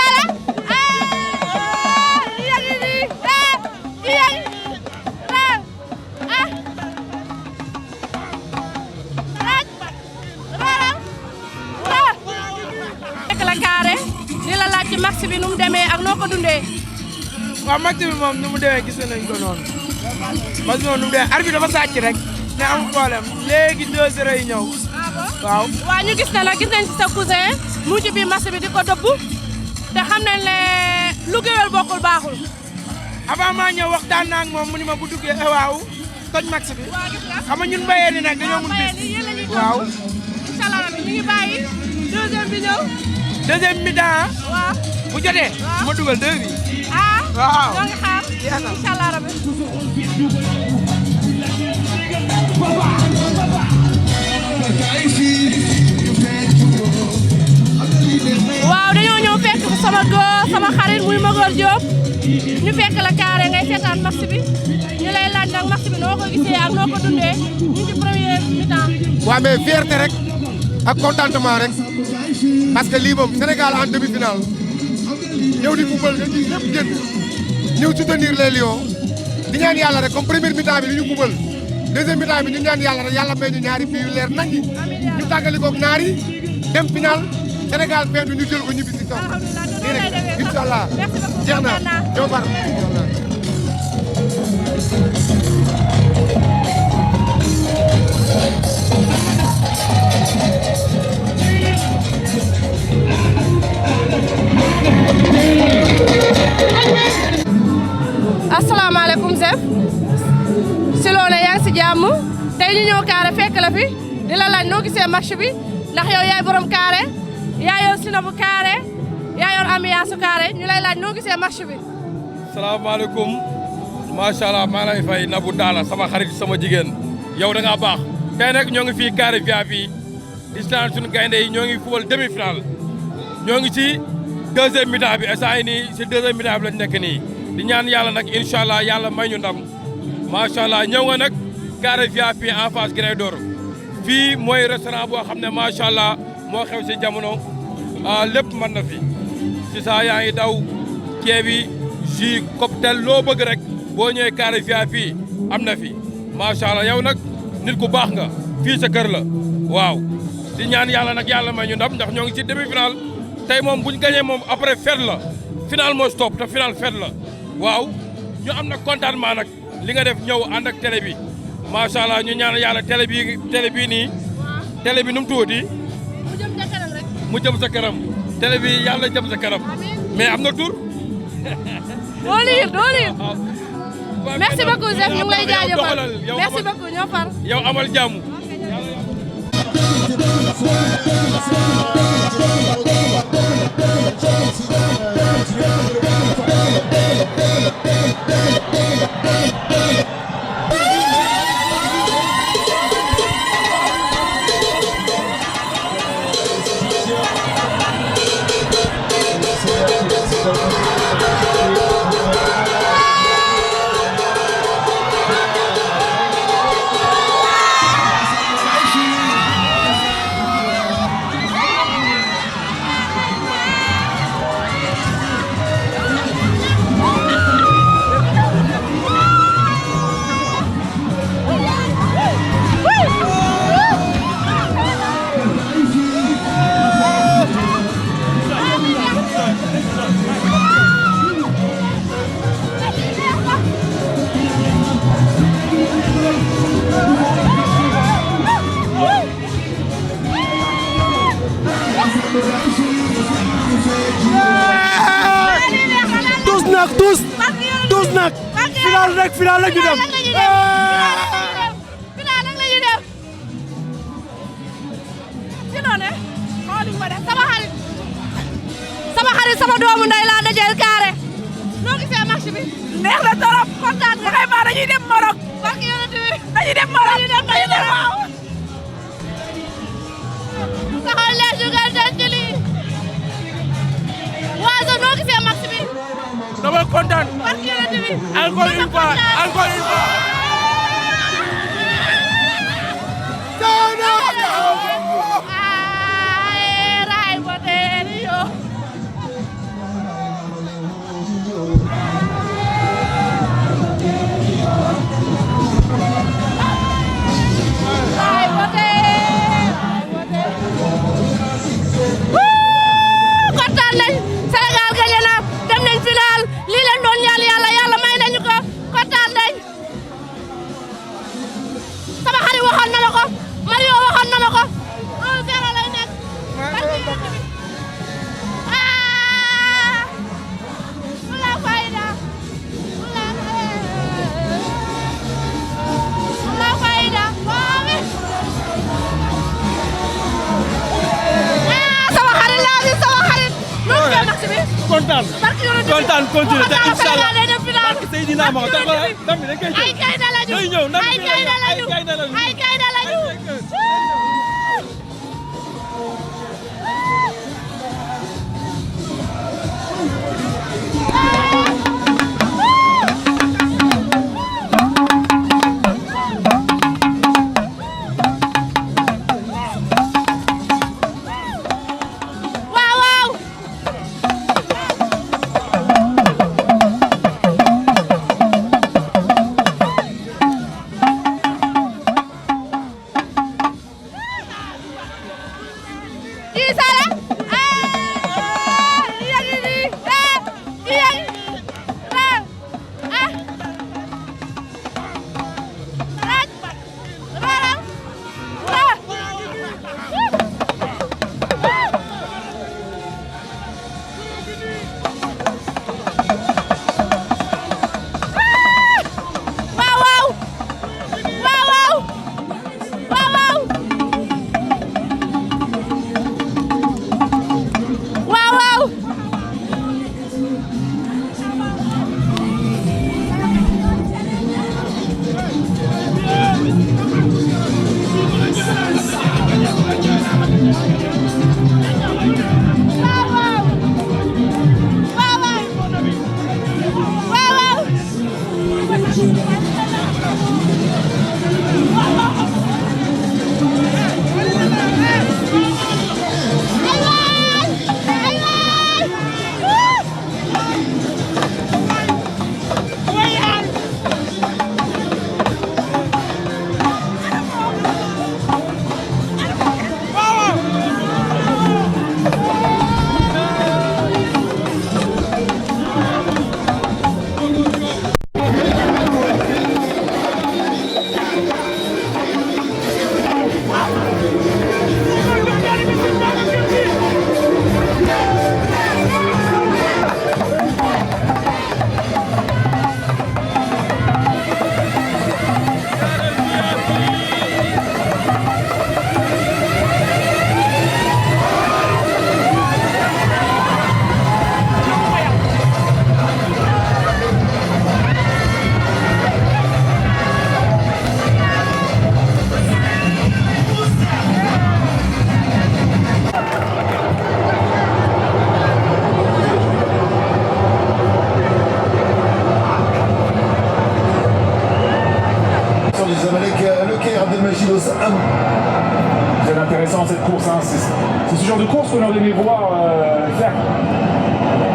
Sala fekk la carré di la laaj ci match bi nu mu demee ak noo ko dundee. waaw match bi moom nu mu demee gis nañ ko noonu match bi moom nu mu demee arbitre dafa sàcc rek mais amul problème léegi 2-0 yi ñëw. waaw waaw ñu gis ne la gis nañ ci sa cousin mu ci biir match bi di ko dëbb te xam nañ ne lu géwél bokkul baaxul. avant maa ñëw waxtaan naa ak moom mu ni ma bu duggee waaw toj match bi xam nga ñun mbayee ni nag dañoo mun bis waaw. incha allah ñu ngi bàyyi deuxième bi ñëw. deuxième mi-temps waaw bu jotee ma dugal 2 bi. waaw ñoo ngi xaar incha allah rabbi. waaw dañoo ñëw fekk sama xarit muy Magor Diop ñu fekk la carré ngay seetaan match bi ñu lay laaj nag match bi noo ko gisee ak noo ko dundee ñu ci premier mi-temps. waaw mais fierté rek ak contentement rek parce que lii moom Sénégal en demi-finale ñëw di football nga gis ñëpp génn ñëw soutenir les Lions di ñaan yàlla rek comme première mi-temps bi li ñu football deuxième mi-temps bi ñu ñaan yàlla rek yàlla may ñu ñaari bii yu leer nañ ñu tàggali koog naar yi dem final Sénégal feetu ñu jël ko ñibbi si kaw. nii rek incha allah jeex na ñoo far incha allah. asalaamaaleykum chef si loone yaa ngi si jàmm tey ñu ñëw carré fekk la fi di la laaj noo gisee match bi ndax yow yaay borom carré yaa yor sinabu carré yaa yor ambiance carré ñu lay laaj noo gisee match bi. salaamaaleykum macha allah maa lay fay Nabou Daala sama xarit sama jigéen yow da ngaa baax tey nag ñoo ngi fii carré VIP di seetaan suñu gaynde yi ñoo ngi football demi-finale ñoo ngi ci deuxième mi-temps bi instant yii nii si deuxième mi-temps bi lañ nekk nii. di ñaan yàlla nag incha allah yàlla may ñu ndam macha allah ñëw nga nag carré VIP en face Gré d'Or fii mooy restaurant boo xam ne macha allah moo xew si jamono lépp mën na fi si saa yaa ngi daw ceebi jus cocktail loo bëgg rek boo ñëwee carré VIP am na fi macha allah yow nag nit ku baax nga fii sa kër la waaw di ñaan yàlla nag yàlla may ñu ndam ndax ñoo ngi ci demi-finale tey moom buñ gagné moom après fête la final moo stop te final fête la. waaw ñu am na contentement nag li nga def ñëw ànd ak télé bi macha allah ñu ñaan yàlla télé bii nii télé bi nu mu tuuti mu jëm sa kanam rek. mu jëm sa kanam télé bi yàlla jëm sa kanam mais am na tur. doo liir merci beaucoup chef ñu ngi lay jaajëfal merci beaucoup ñoo far. yow amal jàmm. tous nag final rek final la ñu dem. final rek la ñuy dem. ci noonu xooluñ ma def sama xarit sama doomu ndey laa dajeel carré noo gisee match bi. neex na trop kontaan nga. vraiment dañuy dem Maroc. parce que yonent bi dañuy dem Maroc dañuy dem waaw. taxaw leen jugal den ci lii. waaw noo gisee match bi. dama kontaan. parce que yonent bi. encore une fois encore une fois. match bi. kontaan. barki yoonu kontaan continué te incha allah barki Seydina ma ndam bi dañ koy jël. ay gaynde lañu day ñëw ndam bi ay gaynde lañu ay gaynde lañu. Très intéressant cette course, hein. C'est ce genre de course qu'on aurait aimé voir faire.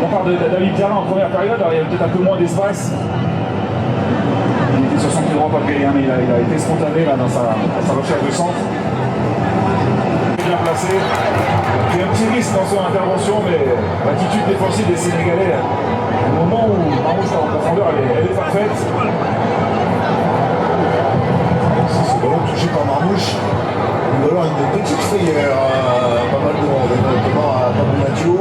On parle de David Diarra en première période, alors il y avait peut-être un peu moins d'espace. Il était sur son pied droit, pas de mais il a été spontané là, dans sa recherche de centre. Bien placé. Il y a un petit risque dans son intervention, mais l'attitude défensive des Sénégalais, au moment où Marmouche en profondeur, elle est parfaite. Ce ballon touché par Marmouche, le ballon a une petite frayeur, pas mal de monde, notamment à Pablo Maggio.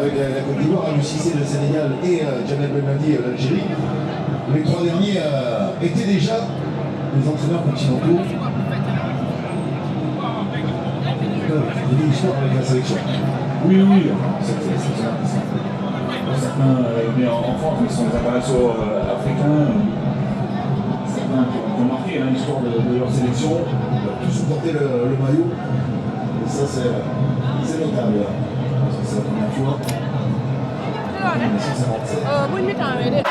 Avec la Côte d'Ivoire, le Cissé, le Sénégal et Jamel Belmadi, l'Algérie. Les trois derniers étaient déjà les entraîneurs continentaux. Il y a une histoire avec la sélection. Oui, certains, mais en France, ils sont des internationaux africains. sélection, tous supporter le maillot. Et ça, c'est notable. Parce que c'est la première fois. En 1957. buñ mi temps de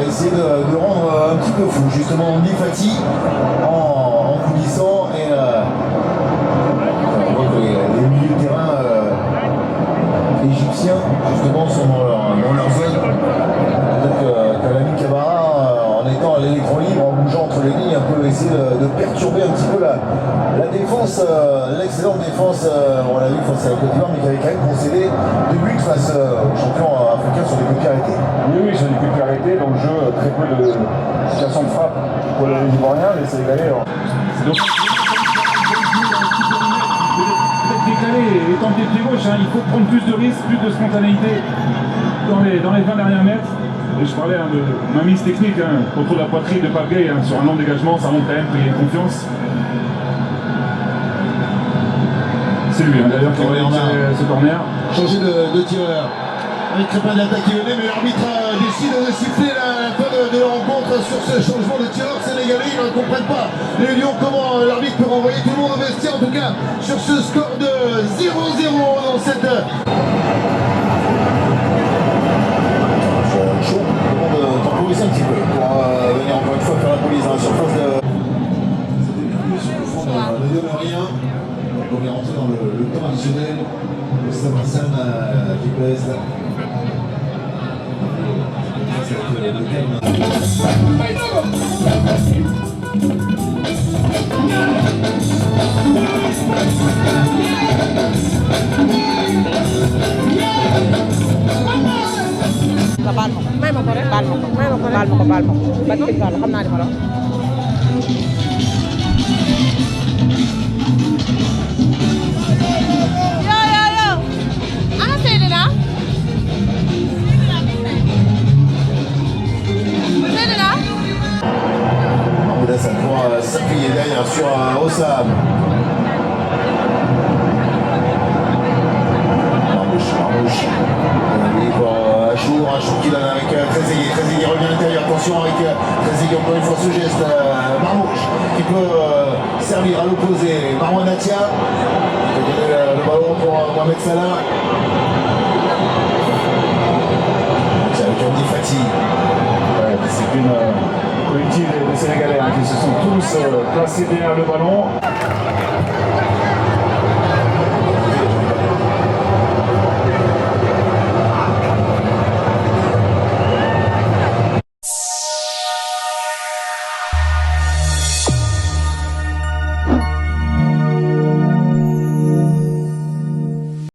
Essayer de rendre un petit peu fou, justement, Andy Fati en coulissant et on voit que les milieux de terrain égyptiens justement sont dans leur zone. Donc Lamine Camara, en étant à l'électron libre, en bougeant entre les lignes, un peu essayer de perturber un petit peu la défense, l'excellente défense, on l'a vu face à la Côte d'Ivoire, mais qui avait quand même concédé 2 buts face aux champions africains sur des coups de pied arrêtés. Oui, sur des coups de pied arrêtés, dans le jeu, très peu de situations de frappe pour les Ivoiriens, les Sénégalais. Donc, peut-être décalé et tenter le pied gauche, hein. Il faut prendre plus de risques, plus de spontanéité dans les 20 derniers mètres. Et je parlais de ma mise technique, contre la poitrine de Pape Gueye, sur un long dégagement, ça montre quand même qu'il y a confiance. C'est lui d'ailleurs qui a ce corner. Changer de tireur. Avec Crépin d'attaque qui venait, mais l'arbitre décide de siffler la fin de la rencontre sur ce changement de tireur sénégalais. Ils ne comprennent pas, les Lions, comment l'arbitre peut renvoyer tout le monde au vestiaire, en tout cas sur ce score de 0-0 dans cette... Chaud, on demande temporiser un petit peu pour venir encore une fois faire la police dans la surface de... Ne donne rien. Donc on est rentré dans le temps additionnel. Le Stade Hassan qui pèse. nga baal ma ko may ma ko rek baal ma ko may ma ko rek baal ma ko ba ci wàllu xam naa li ma la yo ana Seydina Mahmoud Hassan pour s'appuyer derrière sur Ossam. Marmouche. Achour qui donne avec Trezeguet revient à l'intérieur, attention avec Trezeguet encore une fois ce geste, Marmouche qui peut servir à l'opposé, Marwan Atia qui peut donner le ballon pour Mohamed Salah. Avec Andy Fati. Ouais, discipline collective des Sénégalais qui se sont tous placés derrière le ballon.